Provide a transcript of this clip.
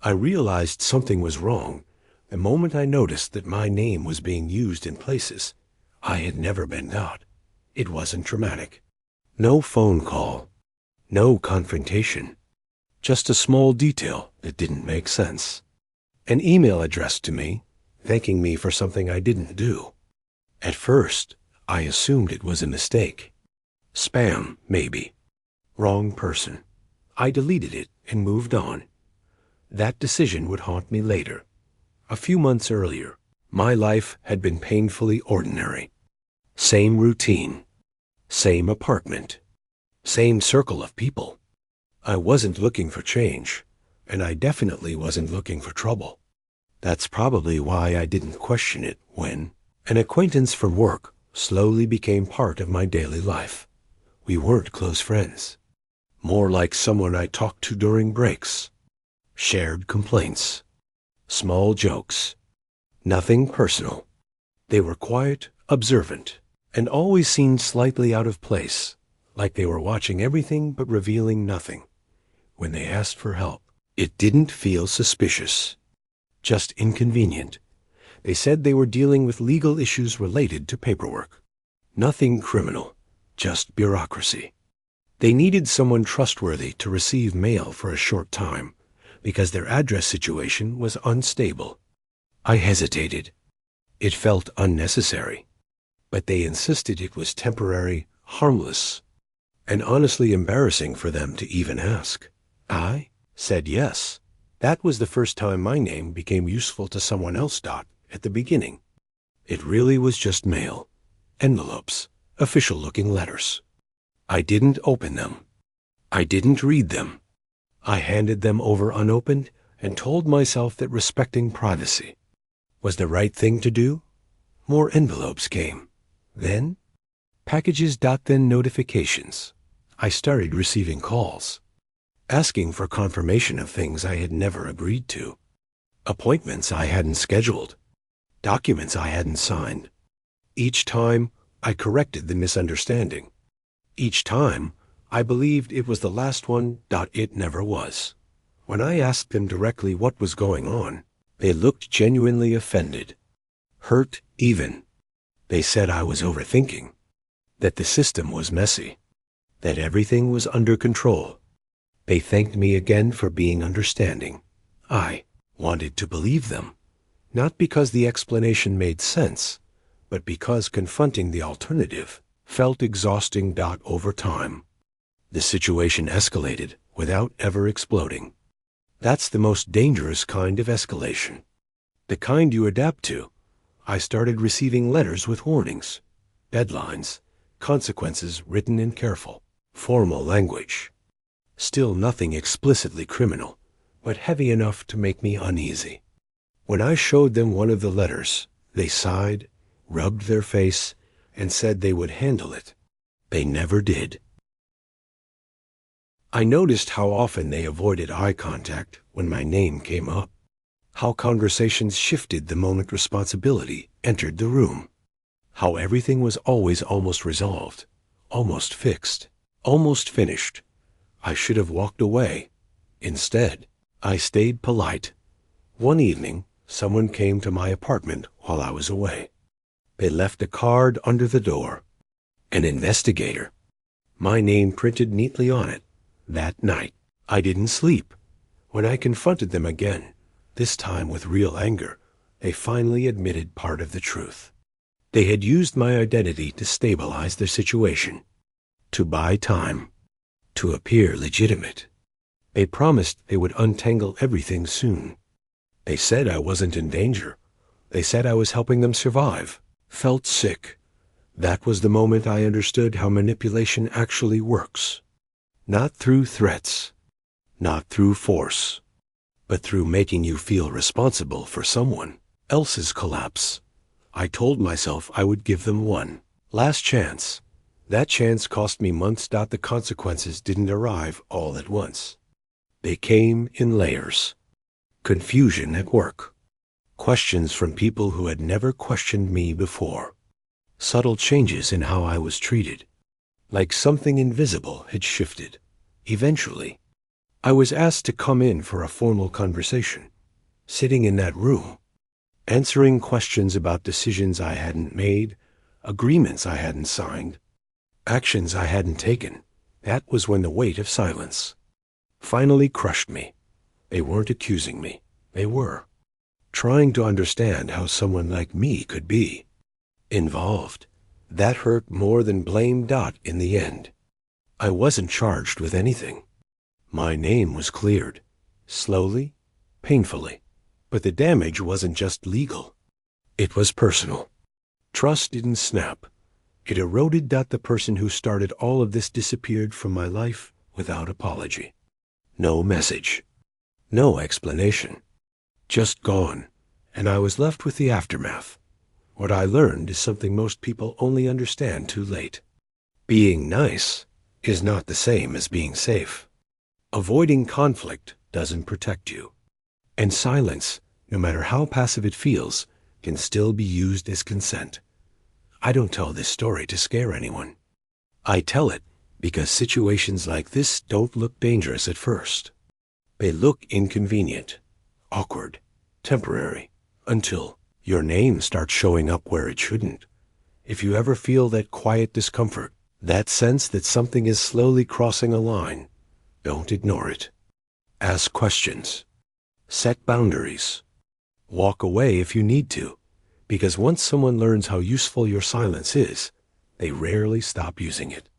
I realized something was wrong the moment I noticed that my name was being used in places I had never been got. It wasn't dramatic. No phone call. No confrontation. Just a small detail that didn't make sense. An email addressed to me, thanking me for something I didn't do. At first, I assumed it was a mistake. Spam, maybe. Wrong person. I deleted it and moved on. That decision would haunt me later. A few months earlier, my life had been painfully ordinary. Same routine. Same apartment. Same circle of people. I wasn't looking for change, and I definitely wasn't looking for trouble. That's probably why I didn't question it when an acquaintance from work slowly became part of my daily life. We weren't close friends. More like someone I talked to during breaks. Shared complaints. Small jokes. Nothing personal. They were quiet, observant, and always seemed slightly out of place, like they were watching everything but revealing nothing. When they asked for help, it didn't feel suspicious. Just inconvenient. They said they were dealing with legal issues related to paperwork. Nothing criminal, just bureaucracy. They needed someone trustworthy to receive mail for a short time because their address situation was unstable. I hesitated. It felt unnecessary, but they insisted it was temporary, harmless, and honestly embarrassing for them to even ask. I said yes. That was the first time my name became useful to someone else. At the beginning, it really was just mail, envelopes, official-looking letters. I didn't open them. I didn't read them. I handed them over unopened and told myself that respecting privacy was the right thing to do. More envelopes came. Then, packages. Then notifications. I started receiving calls, asking for confirmation of things I had never agreed to, appointments I hadn't scheduled, documents I hadn't signed. Each time, I corrected the misunderstanding. Each time, I believed it was the last one. It never was. When I asked them directly what was going on, they looked genuinely offended, hurt even. They said I was overthinking, that the system was messy, that everything was under control. They thanked me again for being understanding. I wanted to believe them, not because the explanation made sense, but because confronting the alternative felt exhausting. Over time, the situation escalated without ever exploding. That's the most dangerous kind of escalation, the kind you adapt to. I started receiving letters with warnings, deadlines, consequences written in careful, formal language. Still nothing explicitly criminal, but heavy enough to make me uneasy. When I showed them one of the letters, they sighed, rubbed their face, and said they would handle it. They never did. I noticed how often they avoided eye contact when my name came up, how conversations shifted the moment responsibility entered the room, how everything was always almost resolved, almost fixed, almost finished. I should have walked away. Instead, I stayed polite. One evening, someone came to my apartment while I was away. They left a card under the door. An investigator. My name printed neatly on it. That night, I didn't sleep. When I confronted them again, this time with real anger, they finally admitted part of the truth. They had used my identity to stabilize their situation, to buy time, to appear legitimate. They promised they would untangle everything soon. They said I wasn't in danger. They said I was helping them survive. Felt sick. That was the moment I understood how manipulation actually works. Not through threats, not through force, but through making you feel responsible for someone else's collapse. I told myself I would give them one last chance. That chance cost me months. The consequences didn't arrive all at once. They came in layers. Confusion at work. Questions from people who had never questioned me before. Subtle changes in how I was treated. Like something invisible had shifted. Eventually, I was asked to come in for a formal conversation, sitting in that room, answering questions about decisions I hadn't made, agreements I hadn't signed, actions I hadn't taken. That was when the weight of silence finally crushed me. They weren't accusing me. They were trying to understand how someone like me could be involved. That hurt more than blame. In the end, I wasn't charged with anything. My name was cleared, slowly, painfully. But the damage wasn't just legal. It was personal. Trust didn't snap. It eroded. The person who started all of this disappeared from my life without apology. No message. No explanation. Just gone. And I was left with the aftermath. What I learned is something most people only understand too late. Being nice is not the same as being safe. Avoiding conflict doesn't protect you. And silence, no matter how passive it feels, can still be used as consent. I don't tell this story to scare anyone. I tell it because situations like this don't look dangerous at first. They look inconvenient, awkward, temporary, until your name starts showing up where it shouldn't. If you ever feel that quiet discomfort, that sense that something is slowly crossing a line, don't ignore it. Ask questions. Set boundaries. Walk away if you need to, because once someone learns how useful your silence is, they rarely stop using it.